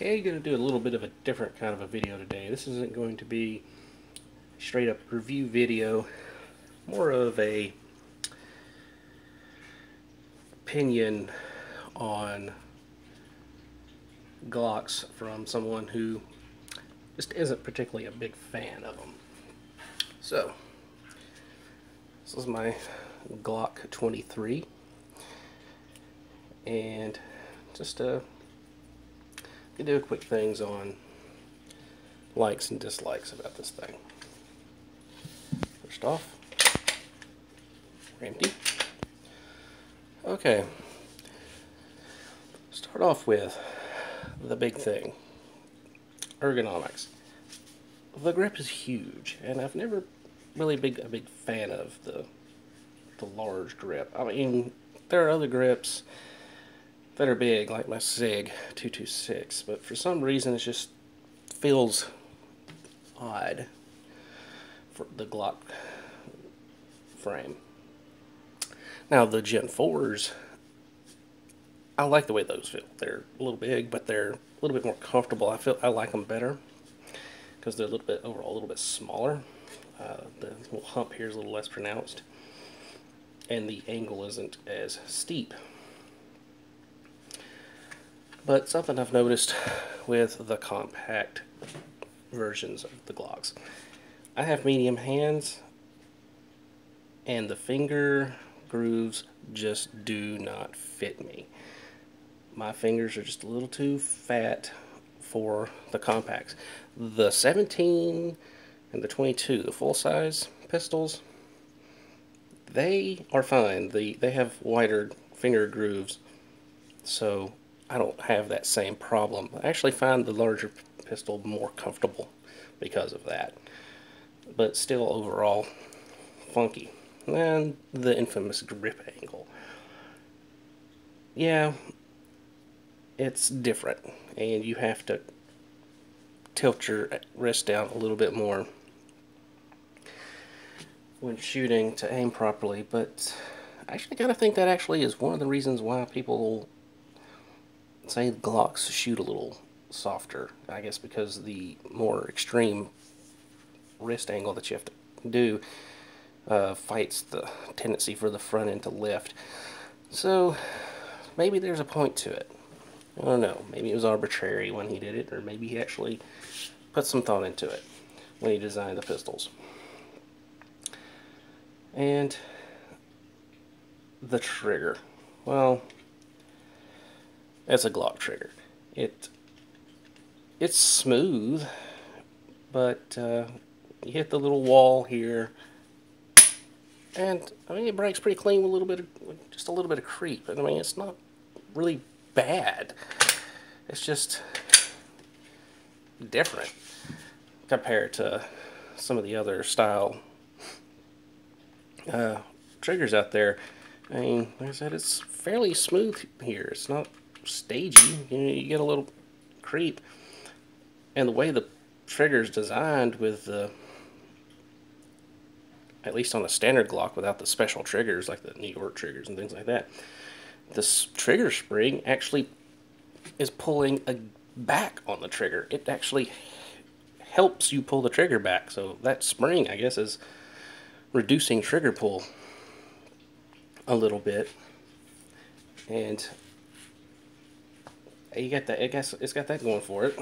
Okay, going to do a little bit of a different kind of a video today. This isn't going to be a straight up review video, more of a opinion on Glocks from someone who just isn't particularly a big fan of them. So, this is my Glock 23, and just to do quick things on likes and dislikes about this thing. First off, we're empty. Okay, start off with the big thing, ergonomics. The grip is huge, and I've never really been a big fan of the large grip. I mean, there are other grips that are big, like my SIG 226, but for some reason it just feels odd for the Glock frame. Now the Gen 4s, I like the way those feel. They're a little big, but they're a little bit more comfortable. I like them better because they're a little bit overall a little bit smaller. The little hump here is a little less pronounced, and the angle isn't as steep. But something I've noticed with the compact versions of the Glocks, I have medium hands, and the finger grooves just do not fit me. My fingers are just a little too fat for the compacts. The 17 and the 22, the full-size pistols, they are fine. They have wider finger grooves, so I don't have that same problem. I actually find the larger pistol more comfortable because of that, but still overall funky. And the infamous grip angle. Yeah, it's different, and you have to tilt your wrist down a little bit more when shooting to aim properly, but I actually kind of think that actually is one of the reasons why people say Glocks shoot a little softer. I guess because the more extreme wrist angle that you have to do fights the tendency for the front end to lift. So maybe there's a point to it. I don't know. Maybe it was arbitrary when he did it, or maybe he actually put some thought into it when he designed the pistols. And the trigger. Well, it's a Glock trigger. It's smooth, but you hit the little wall here, and I mean it breaks pretty clean with just a little bit of creep. I mean, it's not really bad. It's just different compared to some of the other style triggers out there. I mean, like I said, it's fairly smooth here. It's not stagey. You know, you get a little creep, and the way the trigger is designed with the, at least on a standard Glock without the special triggers like the New York triggers and things like that, this trigger spring actually is pulling back on the trigger. It actually helps you pull the trigger back, so that spring, I guess, is reducing trigger pull a little bit. And you get that. I guess it's got that going for it,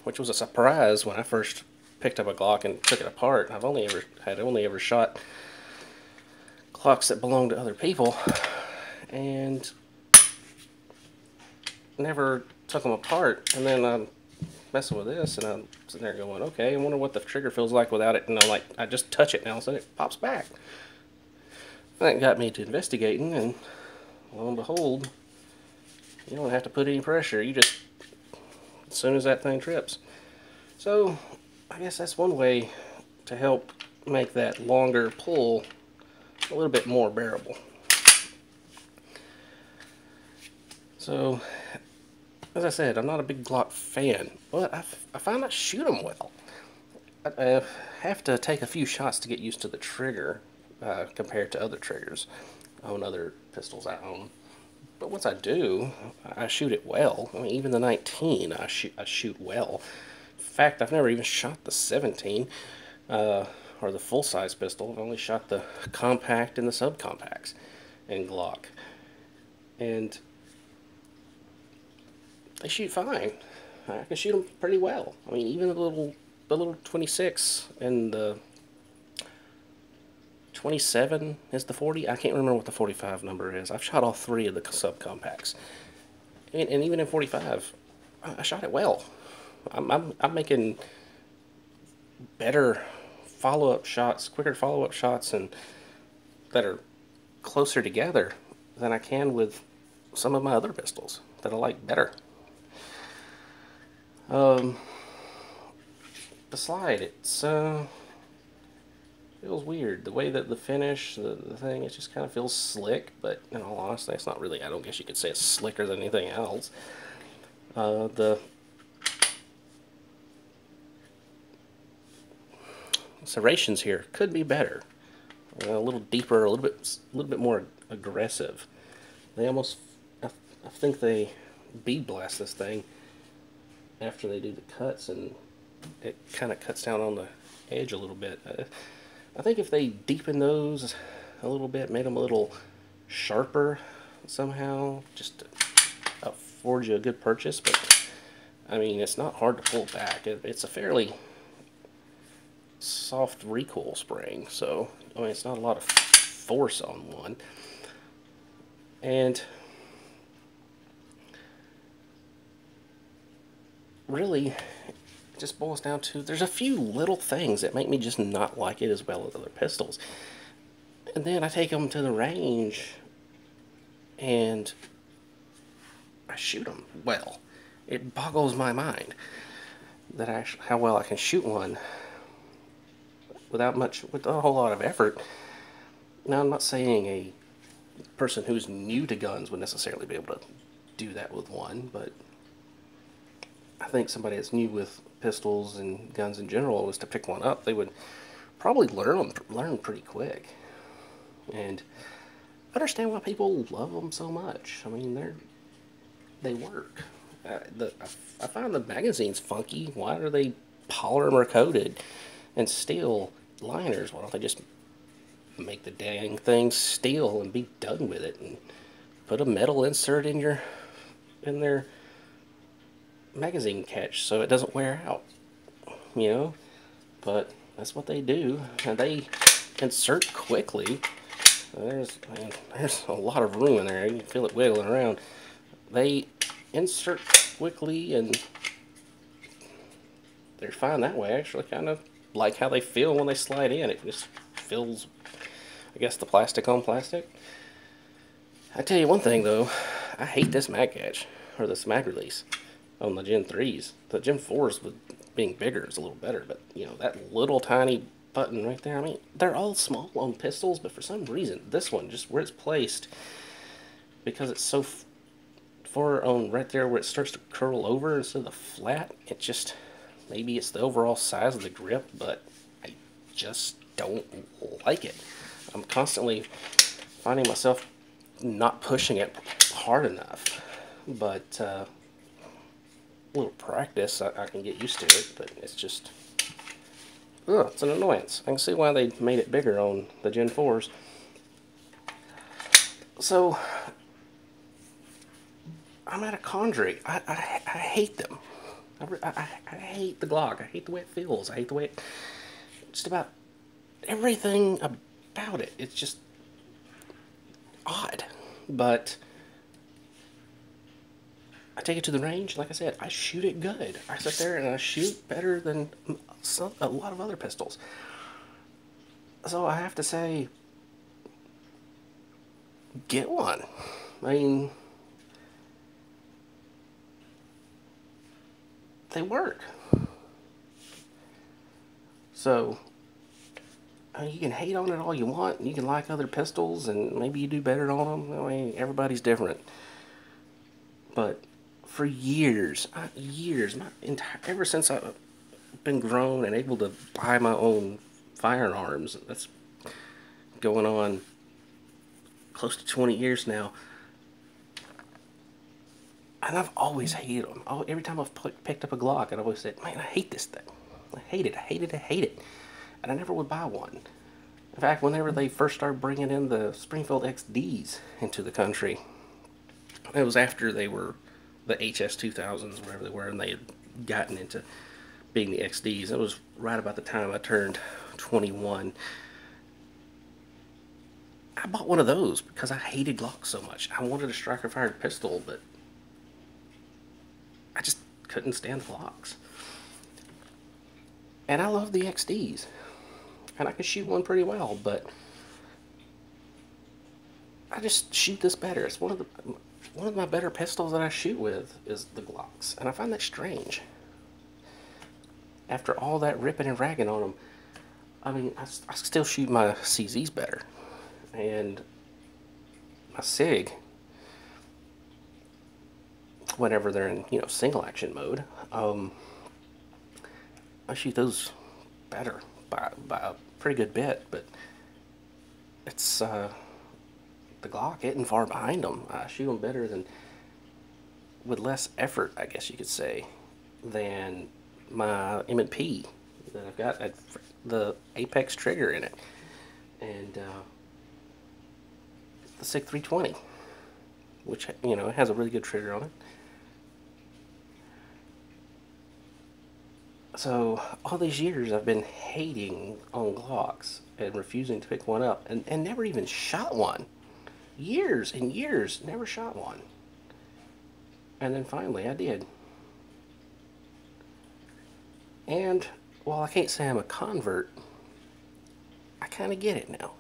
which was a surprise when I first picked up a Glock and took it apart. I've only ever shot Glocks that belonged to other people, and never took them apart. And then I'm messing with this, and I'm sitting there going, okay, I wonder what the trigger feels like without it. And I'm like, I just touch it, and all of a sudden it pops back. That got me to investigating, and lo and behold, you don't have to put any pressure. You just, as soon as that thing trips. So I guess that's one way to help make that longer pull a little bit more bearable. So, as I said, I'm not a big Glock fan, but I find I shoot them well. I have to take a few shots to get used to the trigger compared to other triggers on other pistols I own. But once I do, I shoot it well. I mean, even the 19, I shoot well. In fact, I've never even shot the 17, or the full-size pistol. I've only shot the compact and the subcompacts in Glock. And they shoot fine. I can shoot them pretty well. I mean, even the little 26 and the 27 is the 40. I can't remember what the 45 number is. I've shot all three of the subcompacts, and even in 45, I shot it well. I'm making better follow-up shots, quicker follow-up shots, and that are closer together than I can with some of my other pistols that I like better. The slide, it's feels weird. The way that the finish, the thing, it just kind of feels slick, but in all honesty, it's not really, I don't guess you could say it's slicker than anything else. The serrations here could be better. A little deeper, a little bit more aggressive. They almost, I think they bead blast this thing after they do the cuts, and it kind of cuts down on the edge a little bit. I think if they deepen those a little bit, made them a little sharper somehow, just to afford you a good purchase. But I mean, it's not hard to pull back. It's a fairly soft recoil spring, so I mean, it's not a lot of force on one. And really, it just boils down to, there's a few little things that make me just not like it as well as other pistols. And then I take them to the range and I shoot them well. It boggles my mind that how well I can shoot one with a whole lot of effort. Now, I'm not saying a person who's new to guns would necessarily be able to do that with one, but I think somebody that's new with pistols and guns in general was to pick one up, they would probably learn pretty quick. And understand why people love them so much. I mean, they work. I find the magazines funky. Why are they polymer coated and steel liners? Why don't they just make the dang thing steel and be done with it, and put a metal insert in their magazine catch so it doesn't wear out, you know? But that's what they do, and they insert quickly. There's a lot of room in there. You can feel it wiggling around. They insert quickly, and they're fine that way. I actually kind of like how they feel when they slide in. It just feels, I guess, the plastic on plastic. I tell you one thing though, I hate this mag catch, or this mag release on the Gen 3s. The Gen 4s, with being bigger, is a little better, but you know, that little tiny button right there, I mean, they're all small on pistols, but for some reason, this one, just where it's placed, because it's so far on right there where it starts to curl over instead of the flat, it just, maybe it's the overall size of the grip, but I just don't like it. I'm constantly finding myself not pushing it hard enough, but a little practice, I can get used to it, but it's just, it's an annoyance. I can see why they made it bigger on the Gen 4s. So, I'm at a quandary. I hate them. I hate the Glock. I hate the way it feels. I hate the way it, just about everything about it. It's just odd. But I take it to the range, like I said, I shoot it good. I sit there and I shoot better than a lot of other pistols. So I have to say, get one. I mean, they work. So, I mean, you can hate on it all you want, and you can like other pistols, and maybe you do better on them. I mean, everybody's different. But for years, ever since I've been grown and able to buy my own firearms, that's going on close to 20 years now, And I've always hated them. Every time I've picked up a Glock, I've always said, man, I hate this thing. I hate it, I hate it, I hate it. And I never would buy one. In fact, whenever they first started bringing in the Springfield XDs into the country, it was after they were the HS 2000s, whatever they were, and they had gotten into being the XDs. It was right about the time I turned 21. I bought one of those because I hated Glocks so much. I wanted a striker-fired pistol, but I just couldn't stand the Glocks. And I love the XDs, and I can shoot one pretty well, but I just shoot this better. It's one of my better pistols that I shoot with is the Glocks, and I find that strange. After all that ripping and ragging on them, I mean, I still shoot my CZs better, and my SIG, whenever they're in, single action mode, I shoot those better by a pretty good bit, but it's the Glock isn't far behind them. I shoot them better than, with less effort, I guess you could say, than my M&P that I've got the Apex trigger in it, and the SIG 320, which it has a really good trigger on it. So all these years I've been hating on Glocks and refusing to pick one up, and never even shot one. Years and years, never shot one. And then finally I did. And while I can't say I'm a convert, I kind of get it now.